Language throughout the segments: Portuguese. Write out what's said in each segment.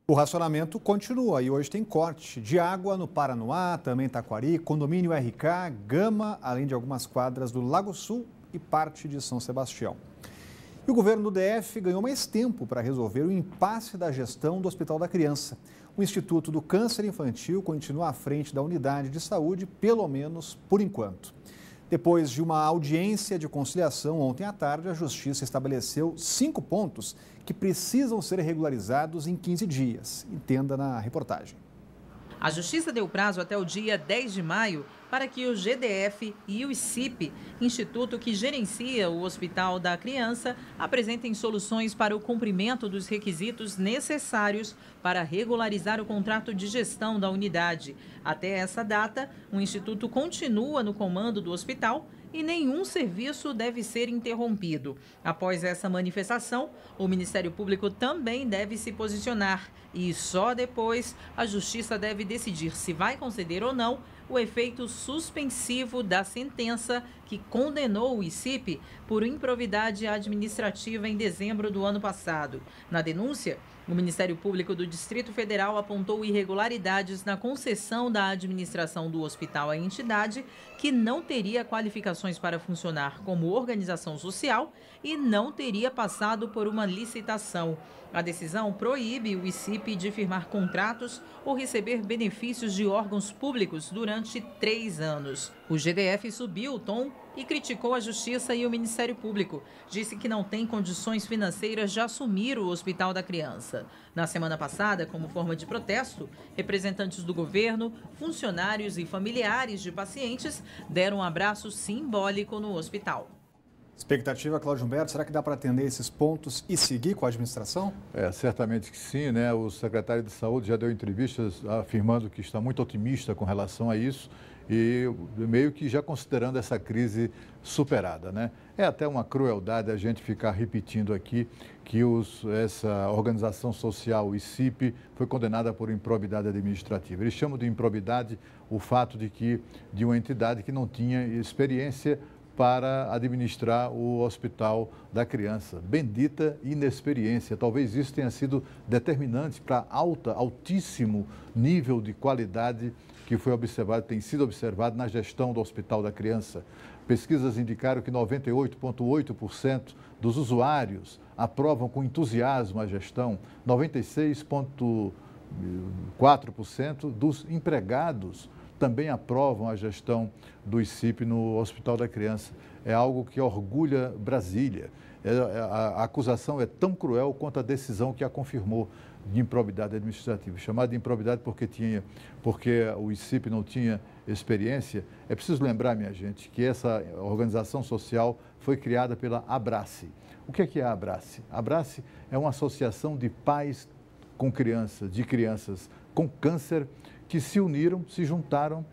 O racionamento continua e hoje tem corte de água no Paranoá, também Taquari, condomínio RK, Gama, além de algumas quadras do Lago Sul e parte de São Sebastião. E o governo do DF ganhou mais tempo para resolver o impasse da gestão do Hospital da Criança. O Instituto do Câncer Infantil continua à frente da unidade de saúde, pelo menos por enquanto. Depois de uma audiência de conciliação ontem à tarde, a Justiça estabeleceu 5 pontos que precisam ser regularizados em 15 dias. Entenda na reportagem. A Justiça deu prazo até o dia 10 de maio para que o GDF e o ICIP, instituto que gerencia o Hospital da Criança, apresentem soluções para o cumprimento dos requisitos necessários para regularizar o contrato de gestão da unidade. Até essa data, o instituto continua no comando do hospital e nenhum serviço deve ser interrompido. Após essa manifestação, o Ministério Público também deve se posicionar e só depois a Justiça deve decidir se vai conceder ou não o efeito suspensivo da sentença que condenou o ICIP por improbidade administrativa em dezembro do ano passado. Na denúncia, o Ministério Público do Distrito Federal apontou irregularidades na concessão da administração do hospital à entidade, que não teria qualificações para funcionar como organização social e não teria passado por uma licitação. A decisão proíbe o ICIP de firmar contratos ou receber benefícios de órgãos públicos durante 3 anos. O GDF subiu o tom e criticou a Justiça e o Ministério Público. Disse que não tem condições financeiras de assumir o Hospital da Criança. Na semana passada, como forma de protesto, representantes do governo, funcionários e familiares de pacientes deram um abraço simbólico no hospital. Expectativa, Cláudio Humberto, será que dá para atender esses pontos e seguir com a administração? Certamente que sim, né? O secretário de Saúde já deu entrevistas afirmando que está muito otimista com relação a isso e meio que já considerando essa crise superada, né? É até uma crueldade a gente ficar repetindo aqui que essa organização social, o ICIP, foi condenada por improbidade administrativa. Eles chamam de improbidade o fato de uma entidade que não tinha experiência para administrar o Hospital da Criança. Bendita inexperiência. Talvez isso tenha sido determinante para altíssimo nível de qualidade que foi observado, tem sido observado na gestão do Hospital da Criança. Pesquisas indicaram que 98,8% dos usuários aprovam com entusiasmo a gestão, 96,4% dos empregados também aprovam a gestão do ICIP no Hospital da Criança. É algo que orgulha Brasília. A acusação é tão cruel quanto a decisão que a confirmou de improbidade administrativa. Chamada de improbidade porque o ICIP não tinha experiência. É preciso lembrar, minha gente, que essa organização social foi criada pela Abrace. O que é a Abrace? A Abrace é uma associação de pais com crianças, de crianças com câncer, que se uniram, se juntaram,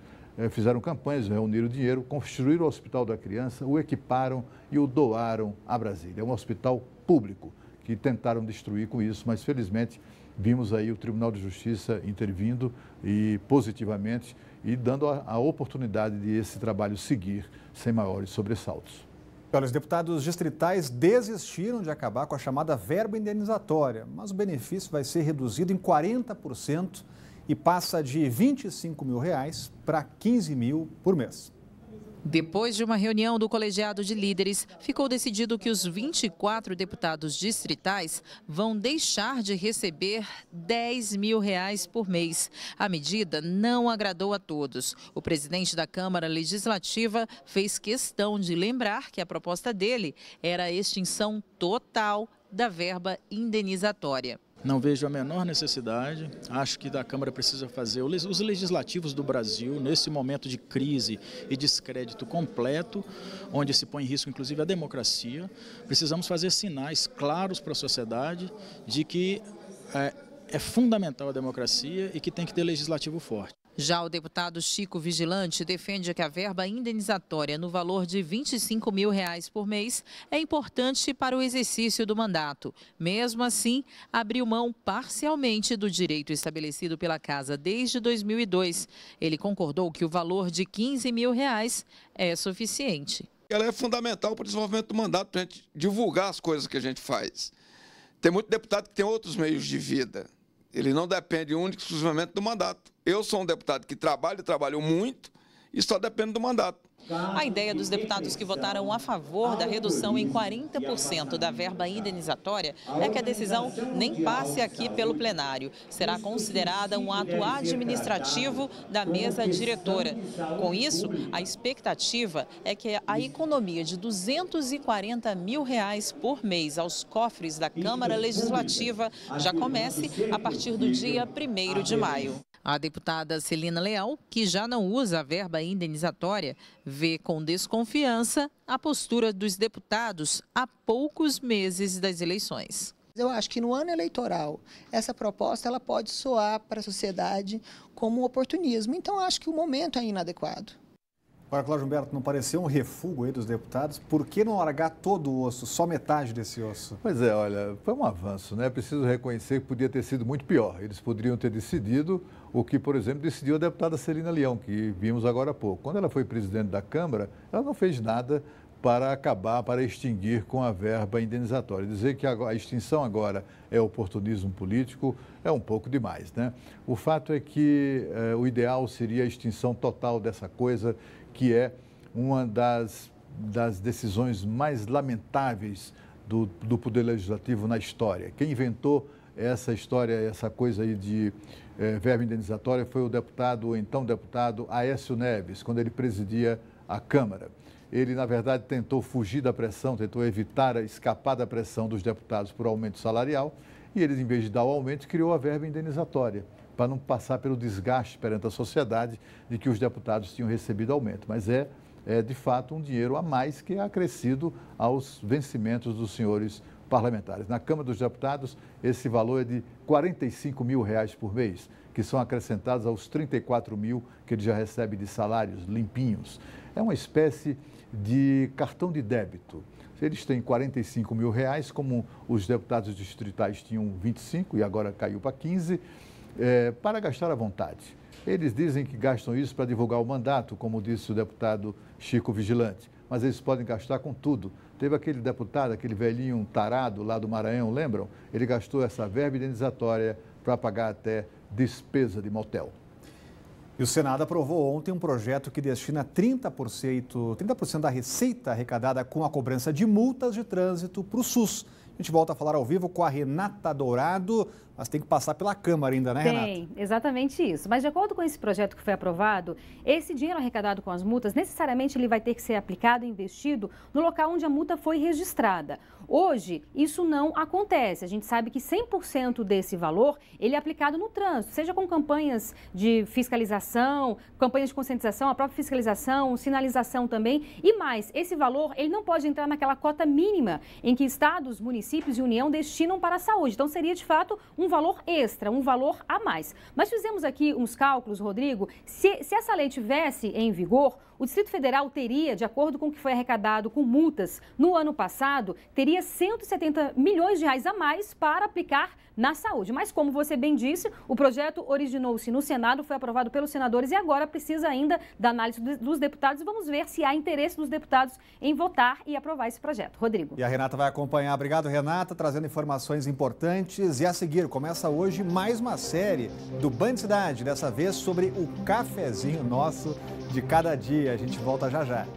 fizeram campanhas, reuniram dinheiro, construíram o Hospital da Criança, o equiparam e o doaram a Brasília. É um hospital público que tentaram destruir com isso, mas felizmente vimos aí o Tribunal de Justiça intervindo e positivamente e dando a oportunidade de esse trabalho seguir sem maiores sobressaltos. Olha, os deputados distritais desistiram de acabar com a chamada verba indenizatória, mas o benefício vai ser reduzido em 40%. E passa de R$ 25 mil para R$ 15 mil por mês. Depois de uma reunião do colegiado de líderes, ficou decidido que os 24 deputados distritais vão deixar de receber R$ 10 mil por mês. A medida não agradou a todos. O presidente da Câmara Legislativa fez questão de lembrar que a proposta dele era a extinção total da verba indenizatória. Não vejo a menor necessidade, acho que a Câmara precisa fazer, os legislativos do Brasil, nesse momento de crise e descrédito completo, onde se põe em risco inclusive a democracia, precisamos fazer sinais claros para a sociedade de que é fundamental a democracia e que tem que ter legislativo forte. Já o deputado Chico Vigilante defende que a verba indenizatória no valor de R$ 25 mil por mês é importante para o exercício do mandato. Mesmo assim, abriu mão parcialmente do direito estabelecido pela Casa desde 2002. Ele concordou que o valor de R$ 15 mil é suficiente. Ela é fundamental para o desenvolvimento do mandato, para a gente divulgar as coisas que a gente faz. Tem muito deputado que tem outros meios de vida. Ele não depende único e exclusivamente do mandato. Eu sou um deputado que trabalho muito e só depende do mandato. A ideia dos deputados que votaram a favor da redução em 40% da verba indenizatória é que a decisão nem passe aqui pelo plenário. Será considerada um ato administrativo da mesa diretora. Com isso, a expectativa é que a economia de R$ 240 mil por mês aos cofres da Câmara Legislativa já comece a partir do dia 1º de maio. A deputada Celina Leal, que já não usa a verba indenizatória, vê com desconfiança a postura dos deputados há poucos meses das eleições. Eu acho que no ano eleitoral, essa proposta ela pode soar para a sociedade como um oportunismo. Então, acho que o momento é inadequado. Agora, Cláudio Humberto, não pareceu um refúgio aí dos deputados? Por que não largar todo o osso, só metade desse osso? Pois é, olha, foi um avanço, né? Preciso reconhecer que podia ter sido muito pior. Eles poderiam ter decidido o que, por exemplo, decidiu a deputada Celina Leão, que vimos agora há pouco. Quando ela foi presidente da Câmara, ela não fez nada para acabar, para extinguir com a verba indenizatória. Dizer que a extinção agora é oportunismo político é um pouco demais, né? O fato é que o ideal seria a extinção total dessa coisa, que é uma das decisões mais lamentáveis do Poder Legislativo na história. Quem inventou essa história, essa coisa aí de verba indenizatória foi o então deputado Aécio Neves, quando ele presidia a Câmara. Ele, na verdade, tentou fugir da pressão, tentou escapar da pressão dos deputados por aumento salarial, e ele, em vez de dar o aumento, criou a verba indenizatória, para não passar pelo desgaste perante a sociedade de que os deputados tinham recebido aumento. Mas é de fato um dinheiro a mais que é acrescido aos vencimentos dos senhores parlamentares. Na Câmara dos Deputados, esse valor é de R$ 45 mil por mês, que são acrescentados aos 34 mil que ele já recebe de salários limpinhos. É uma espécie de cartão de débito. Eles têm R$ 45 mil, como os deputados distritais tinham 25 e agora caiu para 15, para gastar à vontade. Eles dizem que gastam isso para divulgar o mandato, como disse o deputado Chico Vigilante, mas eles podem gastar com tudo. Teve aquele deputado, aquele velhinho tarado lá do Maranhão, lembram? Ele gastou essa verba indenizatória para pagar até despesa de motel. E o Senado aprovou ontem um projeto que destina 30% da receita arrecadada com a cobrança de multas de trânsito para o SUS. A gente volta a falar ao vivo com a Renata Dourado, mas tem que passar pela Câmara ainda, né, Renata? Tem, exatamente isso. Mas de acordo com esse projeto que foi aprovado, esse dinheiro arrecadado com as multas, necessariamente ele vai ter que ser aplicado e investido no local onde a multa foi registrada. Hoje, isso não acontece. A gente sabe que 100% desse valor, ele é aplicado no trânsito, seja com campanhas de fiscalização, campanhas de conscientização, a própria fiscalização, sinalização também. E mais, esse valor, ele não pode entrar naquela cota mínima em que estados, municípios e União destinam para a saúde. Então, seria, de fato, um valor extra, um valor a mais. Mas fizemos aqui uns cálculos, Rodrigo. Se essa lei tivesse em vigor, o Distrito Federal teria, de acordo com o que foi arrecadado com multas no ano passado, teria 170 milhões de reais a mais para aplicar na saúde. Mas, como você bem disse, o projeto originou-se no Senado, foi aprovado pelos senadores e agora precisa ainda da análise dos deputados. E vamos ver se há interesse dos deputados em votar e aprovar esse projeto. Rodrigo. E a Renata vai acompanhar. Obrigado, Renata, trazendo informações importantes. E a seguir, começa hoje mais uma série do Band Cidade, dessa vez sobre o cafezinho nosso de cada dia. A gente volta já já.